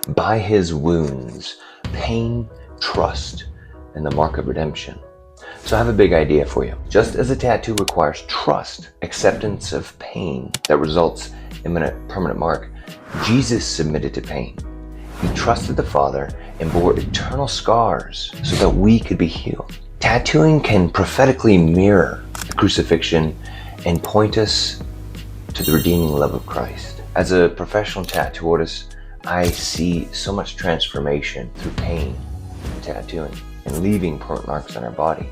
By his wounds, pain, trust, and the mark of redemption. So I have a big idea for you. Just as a tattoo requires trust, acceptance of pain that results in a permanent mark, Jesus submitted to pain. He trusted the Father and bore eternal scars so that we could be healed. Tattooing can prophetically mirror the crucifixion and point us to the redeeming love of Christ. As a professional tattoo artist, I see so much transformation through pain and tattooing and leaving permanent marks on our body.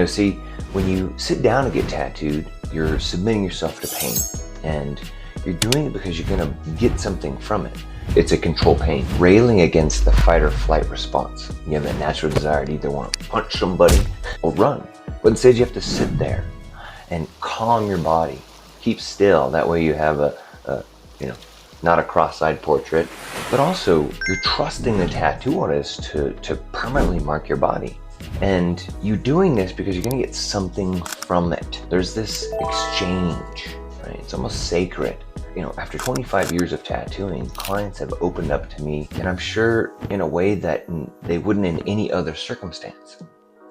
See, when you sit down to get tattooed, you're submitting yourself to pain, and you're doing it because you're going to get something from it. It's a control pain, railing against the fight or flight response. You have that natural desire to either want to punch somebody or run, but instead you have to sit there and calm your body, keep still. That way you have not a cross-eyed portrait, but also you're trusting the tattoo artist to permanently mark your body. And you're doing this because you're going to get something from it. There's this exchange, right? It's almost sacred. After 25 years of tattooing, clients have opened up to me, and I'm sure in a way that they wouldn't in any other circumstance.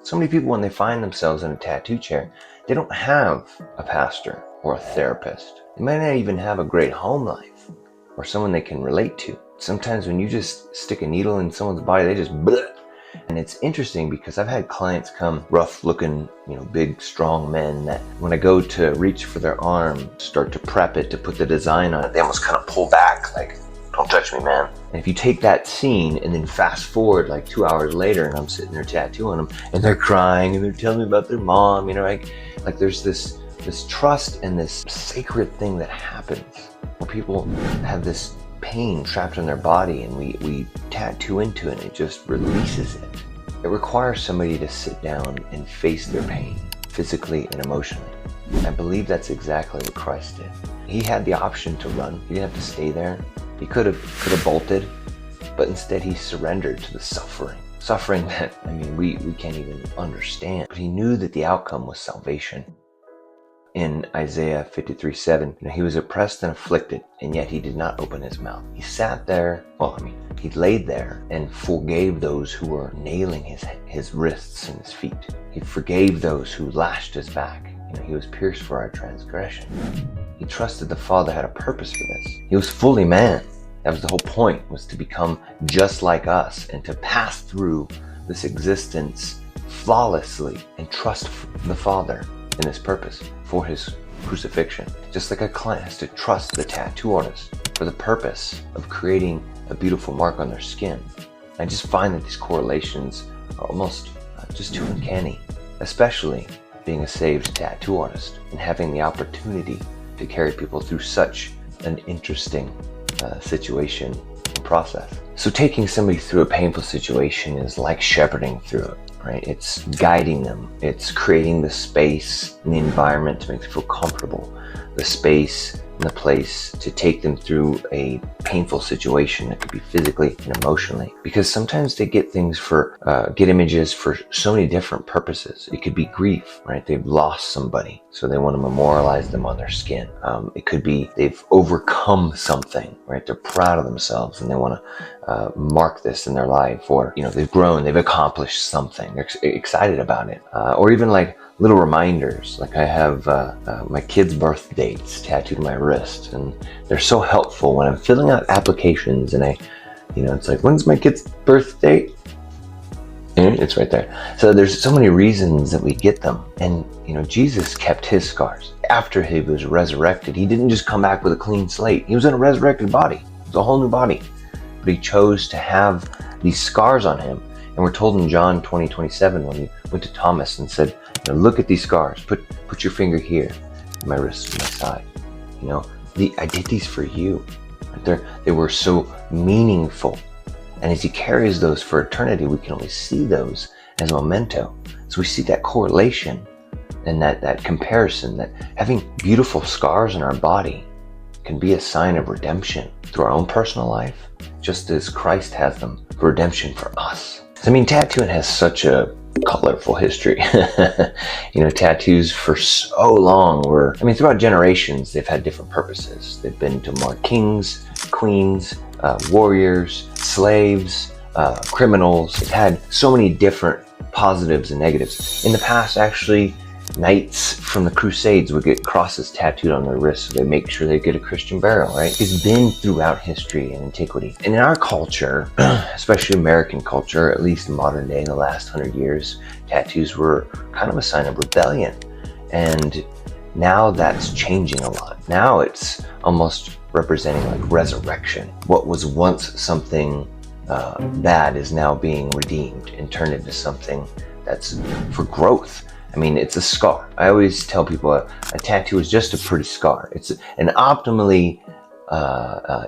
So many people, when they find themselves in a tattoo chair, they don't have a pastor or a therapist. They might not even have a great home life or someone they can relate to. Sometimes when you just stick a needle in someone's body, they just bleh. And it's interesting because I've had clients come rough looking, big, strong men that when I go to reach for their arm, start to prep it, to put the design on it, they almost kind of pull back like, don't touch me, man. And if you take that scene and then fast forward like 2 hours later and I'm sitting there tattooing them and they're crying and they're telling me about their mom, like there's this trust and this sacred thing that happens where people have this pain trapped in their body, and we tattoo into it and it just releases it. It requires somebody to sit down and face their pain physically and emotionally. I believe that's exactly what Christ did. He had the option to run. He didn't have to stay there. He could have bolted, but instead he surrendered to the suffering that we can't even understand. But he knew that the outcome was salvation. In Isaiah 53:7, he was oppressed and afflicted, and yet he did not open his mouth. He sat there, he laid there and forgave those who were nailing his wrists and his feet. He forgave those who lashed his back. He was pierced for our transgression. He trusted the Father had a purpose for this. He was fully man. That was the whole point, was to become just like us and to pass through this existence flawlessly and trust the Father in his purpose for his crucifixion. Just like a client has to trust the tattoo artist for the purpose of creating a beautiful mark on their skin. I just find that these correlations are almost just too uncanny, especially being a saved tattoo artist and having the opportunity to carry people through such an interesting situation and process. So taking somebody through a painful situation is like shepherding through it. Right? It's guiding them. It's creating the space and the environment to make them feel comfortable, the space and the place to take them through a painful situation that could be physically and emotionally. Because sometimes they get things get images for so many different purposes. It could be grief, right? They've lost somebody, so they want to memorialize them on their skin. It could be they've overcome something, right? They're proud of themselves and they want to mark this in their life, or they've grown, they've accomplished something, they're excited about it, or even like little reminders. Like I have my kids' birth dates tattooed on my wrist, and they're so helpful when I'm filling out applications and it's like, when's my kid's birth date? And it's right there. So there's so many reasons that we get them. And Jesus kept his scars. After he was resurrected, he didn't just come back with a clean slate. He was in a resurrected body. It was a whole new body. But he chose to have these scars on him. And we're told in John 20:27, when he went to Thomas and said, look at these scars, put your finger here, my wrist and my side. I did these for you. They were so meaningful. And as he carries those for eternity, we can only see those as a memento. So we see that correlation and that comparison, that having beautiful scars on our body can be a sign of redemption through our own personal life, just as Christ has them for redemption for us. Tattooing has such a colorful history. Tattoos for so long throughout generations, they've had different purposes. They've been to mark kings, queens, warriors, slaves, criminals. It had so many different positives and negatives. In the past, actually, knights from the Crusades would get crosses tattooed on their wrists so they make sure they get a Christian burial, right? It's been throughout history and antiquity. And in our culture, especially American culture, at least in modern day, in the last 100 years, tattoos were kind of a sign of rebellion. And now that's changing a lot. Now it's almost representing like resurrection. What was once something bad is now being redeemed and turned into something that's for growth. I mean, it's a scar. I always tell people a tattoo is just a pretty scar. It's an optimally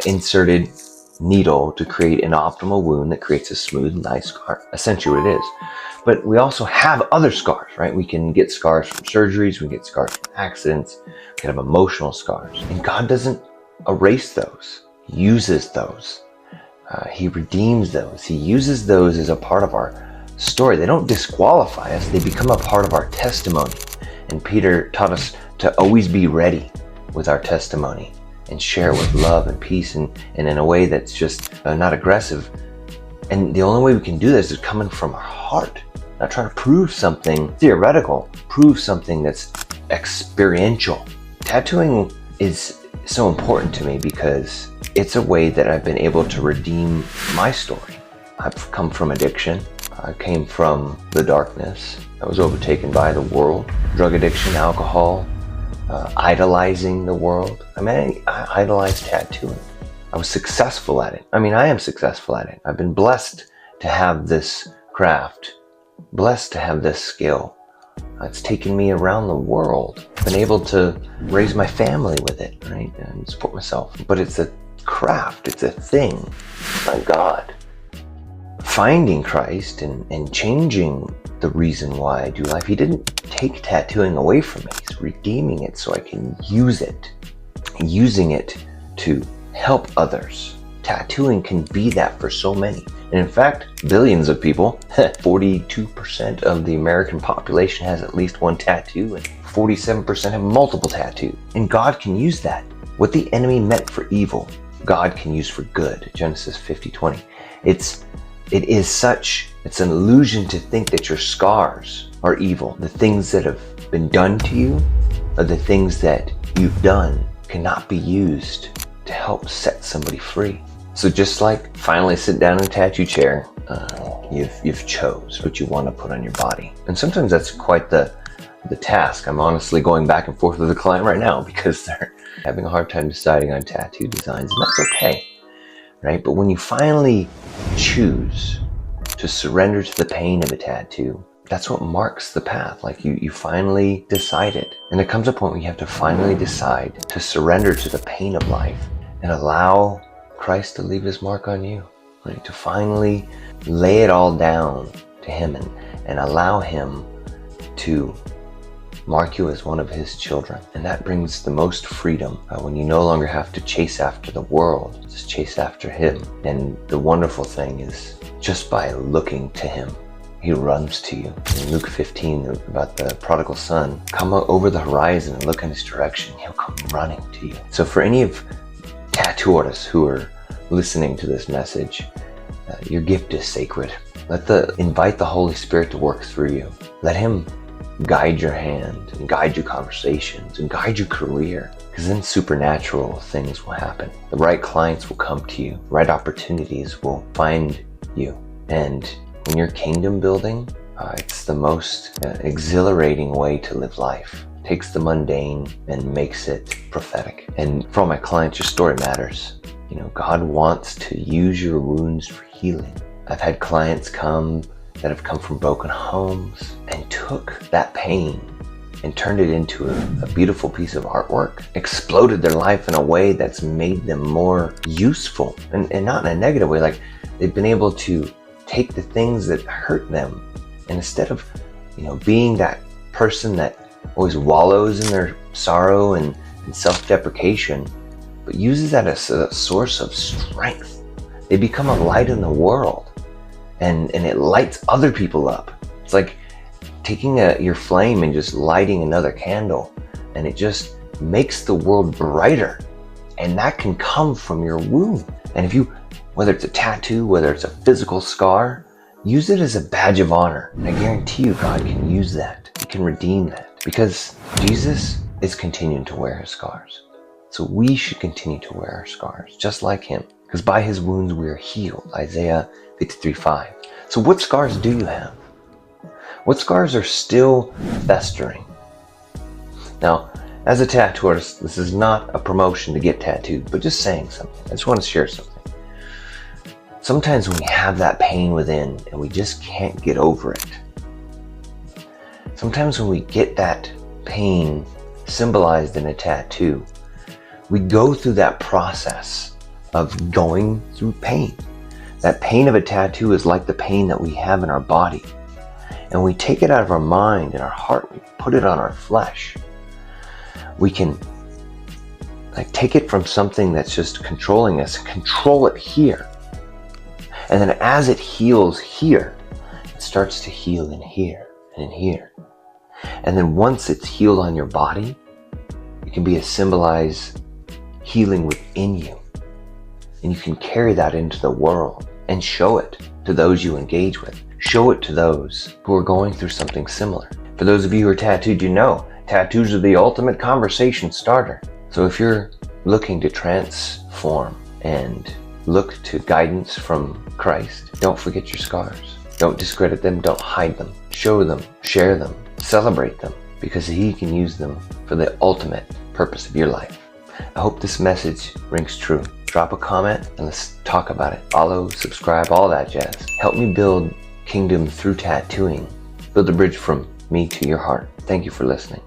inserted needle to create an optimal wound that creates a smooth, nice scar. Essentially what it is. But we also have other scars, right? We can get scars from surgeries, we can get scars from accidents, we can have emotional scars. And God doesn't erase those. He uses those. He redeems those. He uses those as a part of our story. They don't disqualify us. They become a part of our testimony. And Peter taught us to always be ready with our testimony and share with love and peace and in a way that's just not aggressive. And the only way we can do this is coming from our heart, not trying to prove something theoretical, prove something that's experiential. Tattooing is so important to me because it's a way that I've been able to redeem my story. I've come from addiction. I came from the darkness. I was overtaken by the world, drug addiction, alcohol, idolizing the world. I mean, I idolized tattooing. I was successful at it. I mean, I am successful at it. I've been blessed to have this craft, blessed to have this skill. It's taken me around the world. I've been able to raise my family with it, right, and support myself. But it's a craft, it's a thing, not God. Finding Christ and changing the reason why I do life. He didn't take tattooing away from me. He's redeeming it so I can use it. Using it to help others. Tattooing can be that for so many. And in fact, billions of people, 42% of the American population has at least one tattoo, and 47% have multiple tattoos. And God can use that. What the enemy meant for evil, God can use for good. Genesis 50:20. It's an illusion to think that your scars are evil. The things that have been done to you, or the things that you've done, cannot be used to help set somebody free. So just like finally sit down in a tattoo chair, you've chose what you want to put on your body. And sometimes that's quite the task. I'm honestly going back and forth with a client right now because they're having a hard time deciding on tattoo designs, and that's okay, right? But when you finally choose to surrender to the pain of a tattoo, that's what marks the path. Like you finally decided. And there comes a point where you have to finally decide to surrender to the pain of life and allow Christ to leave his mark on you, right? To finally lay it all down to him and allow him to mark you as one of his children. And that brings the most freedom when you no longer have to chase after the world, just chase after him. And the wonderful thing is just by looking to him, he runs to you. In Luke 15, about the prodigal son, come over the horizon and look in his direction. He'll come running to you. So for any of tattoo artists who are listening to this message, your gift is sacred. Invite the Holy Spirit to work through you. Let him guide your hand and guide your conversations and guide your career, because then supernatural things will happen. The right clients will come to you. The right opportunities will find you. And when you're kingdom building, it's the most exhilarating way to live life. It takes the mundane and makes it prophetic. And for all my clients, your story matters. You know, God wants to use your wounds for healing. I've had clients that have come from broken homes and took that pain and turned it into a beautiful piece of artwork, exploded their life in a way that's made them more useful, and not in a negative way. Like, they've been able to take the things that hurt them, and instead of, being that person that always wallows in their sorrow and self-deprecation, but uses that as a source of strength, they become a light in the world. And it lights other people up. It's like taking your flame and just lighting another candle, and it just makes the world brighter. And that can come from your wound. And if you Whether it's a tattoo, whether it's a physical scar, use it as a badge of honor. And I guarantee you God can use that. He can redeem that. Because Jesus is continuing to wear his scars. So we should continue to wear our scars, just like him. Because by his wounds we are healed. Isaiah 53:5. So what scars do you have? What scars are still festering? Now, as a tattoo artist, this is not a promotion to get tattooed, but just saying something. I just want to share something. Sometimes when we have that pain within and we just can't get over it, sometimes when we get that pain symbolized in a tattoo, we go through that process of going through pain. That pain of a tattoo is like the pain that we have in our body. And we take it out of our mind and our heart, we put it on our flesh. We can take it from something that's just controlling us, control it here. And then as it heals here, it starts to heal in here and in here. And then once it's healed on your body, it can be a symbolized healing within you. And you can carry that into the world and show it to those you engage with. Show it to those who are going through something similar. For those of you who are tattooed, you know tattoos are the ultimate conversation starter. So if you're looking to transform and look to guidance from Christ, don't forget your scars. Don't discredit them, don't hide them. Show them, share them, celebrate them, because he can use them for the ultimate purpose of your life. I hope this message rings true. Drop a comment and let's talk about it. Follow, subscribe, all that jazz. Help me build kingdom through tattooing. Build a bridge from me to your heart. Thank you for listening.